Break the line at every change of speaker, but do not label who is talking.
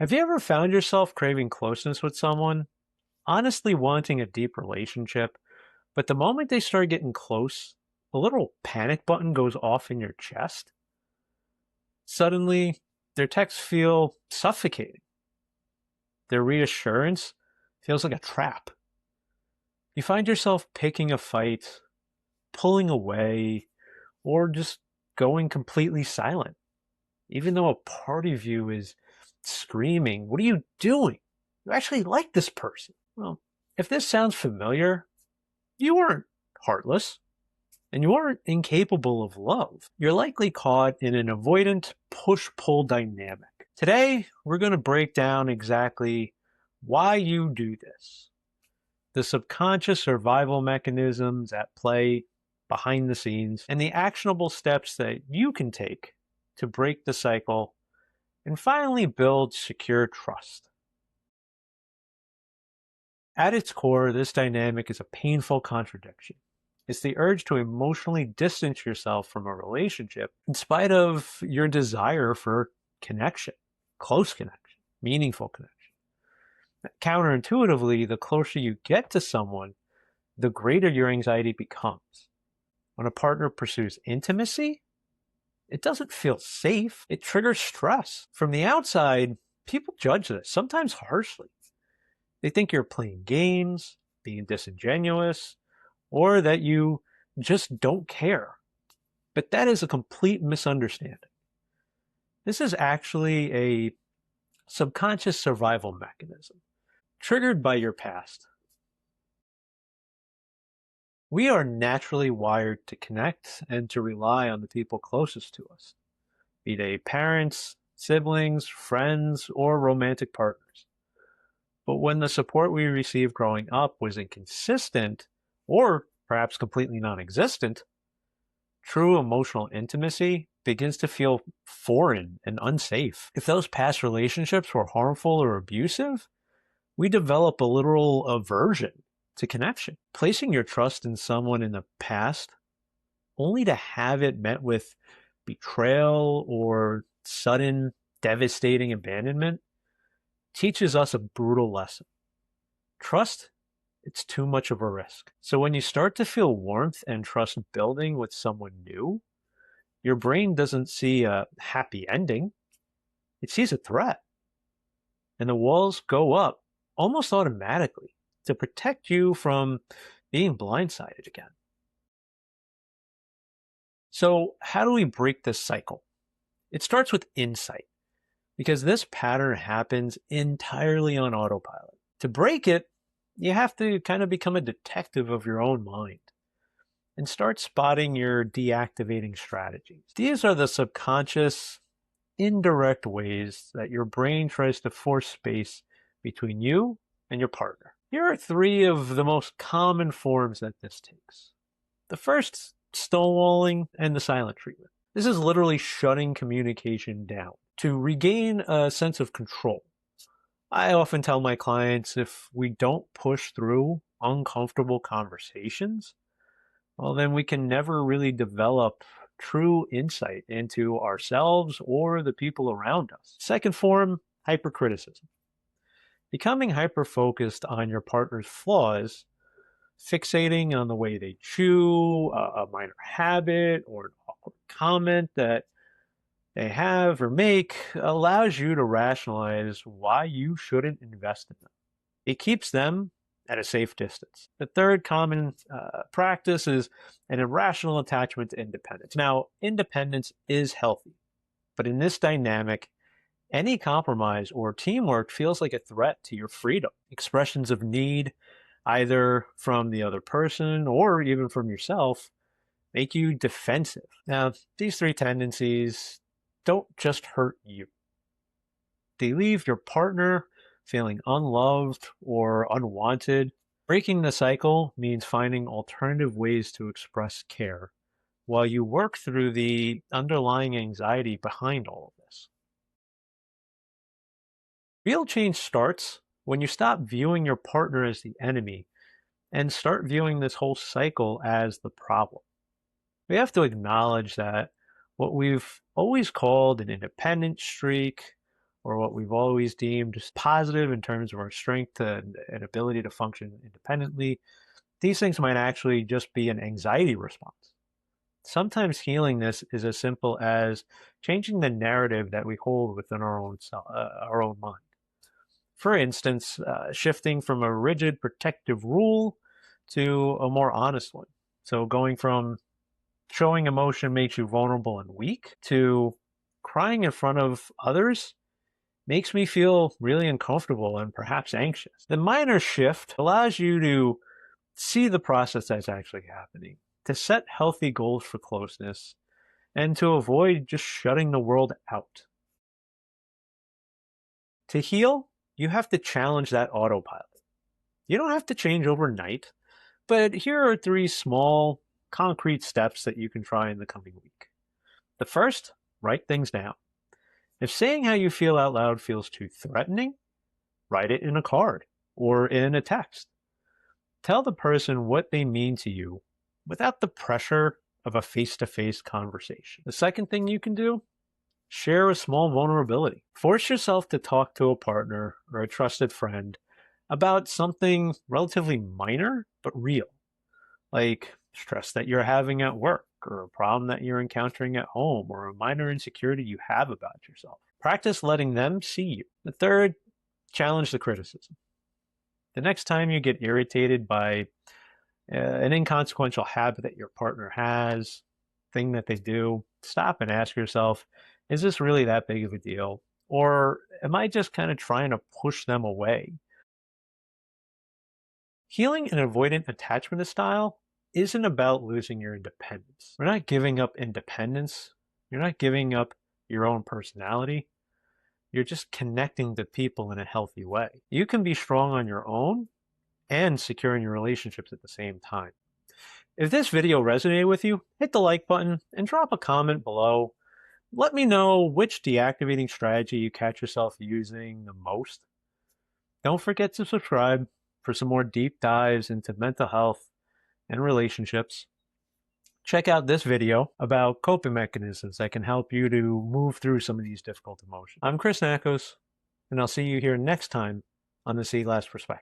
Have you ever found yourself craving closeness with someone, honestly wanting a deep relationship, but the moment they start getting close, a little panic button goes off in your chest? Suddenly, their texts feel suffocating. Their reassurance feels like a trap. You find yourself picking a fight, pulling away, or just going completely silent, even though a part of you is screaming, "What are you doing? You actually like this person." Well, if this sounds familiar, you weren't heartless and you weren't incapable of love. You're likely caught in an avoidant push pull dynamic. Today, we're going to break down exactly why you do this, the subconscious survival mechanisms at play behind the scenes, and the actionable steps that you can take to break the cycle and finally build secure trust. At its core, this dynamic is a painful contradiction. It's the urge to emotionally distance yourself from a relationship in spite of your desire for connection, close connection, meaningful connection. Counterintuitively, the closer you get to someone, the greater your anxiety becomes. When a partner pursues intimacy, it doesn't feel safe. It triggers stress. From the outside, people judge this, sometimes harshly. They think you're playing games, being disingenuous, or that you just don't care. But that is a complete misunderstanding. This is actually a subconscious survival mechanism triggered by your past. We are naturally wired to connect and to rely on the people closest to us, be they parents, siblings, friends, or romantic partners. But when the support we received growing up was inconsistent or perhaps completely non existent, true emotional intimacy begins to feel foreign and unsafe. If those past relationships were harmful or abusive, we develop a literal aversion to connection. Placing your trust in someone in the past only to have it met with betrayal or sudden, devastating abandonment teaches us a brutal lesson. Trust, it's too much of a risk. So when you start to feel warmth and trust building with someone new, your brain doesn't see a happy ending, it sees a threat. And the walls go up almost automatically to protect you from being blindsided again. So, how do we break this cycle? It starts with insight, because this pattern happens entirely on autopilot. To break it, you have to kind of become a detective of your own mind and start spotting your deactivating strategies. These are the subconscious, indirect ways that your brain tries to force space between you and your partner. Here are three of the most common forms that this takes. The first, stonewalling and the silent treatment. This is literally shutting communication down to regain a sense of control. I often tell my clients if we don't push through uncomfortable conversations, well, then we can never really develop true insight into ourselves or the people around us. Second form, hypercriticism. Becoming hyper-focused on your partner's flaws, fixating on the way they chew, a minor habit, or an awkward comment that they have or make allows you to rationalize why you shouldn't invest in them. It keeps them at a safe distance. The third common practice is an irrational attachment to independence. Now, independence is healthy, but in this dynamic, any compromise or teamwork feels like a threat to your freedom. Expressions of need, either from the other person or even from yourself, make you defensive. Now, these three tendencies don't just hurt you. They leave your partner feeling unloved or unwanted. Breaking the cycle means finding alternative ways to express care while you work through the underlying anxiety behind all of this. Real change starts when you stop viewing your partner as the enemy and start viewing this whole cycle as the problem. We have to acknowledge that what we've always called an independent streak or what we've always deemed as positive in terms of our strength and ability to function independently, these things might actually just be an anxiety response. Sometimes healing this is as simple as changing the narrative that we hold within our own mind. For instance, shifting from a rigid protective rule to a more honest one. So going from showing emotion makes you vulnerable and weak to crying in front of others makes me feel really uncomfortable and perhaps anxious. The minor shift allows you to see the process that's actually happening, to set healthy goals for closeness, and to avoid just shutting the world out. To heal, you have to challenge that autopilot. You don't have to change overnight, but here are 3 small, concrete steps that you can try in the coming week. The first, write things down. If saying how you feel out loud feels too threatening, write it in a card or in a text. Tell the person what they mean to you without the pressure of a face-to-face conversation. The second thing you can do, share a small vulnerability. Force yourself to talk to a partner or a trusted friend about something relatively minor but real, like stress that you're having at work, or a problem that you're encountering at home, or a minor insecurity you have about yourself. Practice letting them see you. The third, challenge the criticism. The next time you get irritated by an inconsequential habit that your partner has, thing that they do, stop and ask yourself, is this really that big of a deal? Or am I just kind of trying to push them away? Healing an avoidant attachment style isn't about losing your independence. We're not giving up independence. You're not giving up your own personality. You're just connecting to people in a healthy way. You can be strong on your own and secure in your relationships at the same time. If this video resonated with you, hit the like button and drop a comment below. Let me know which deactivating strategy you catch yourself using the most. Don't forget to subscribe for some more deep dives into mental health and relationships. Check out this video about coping mechanisms that can help you to move through some of these difficult emotions. I'm Chris Nakos, and I'll see you here next time on the See Last Perspective.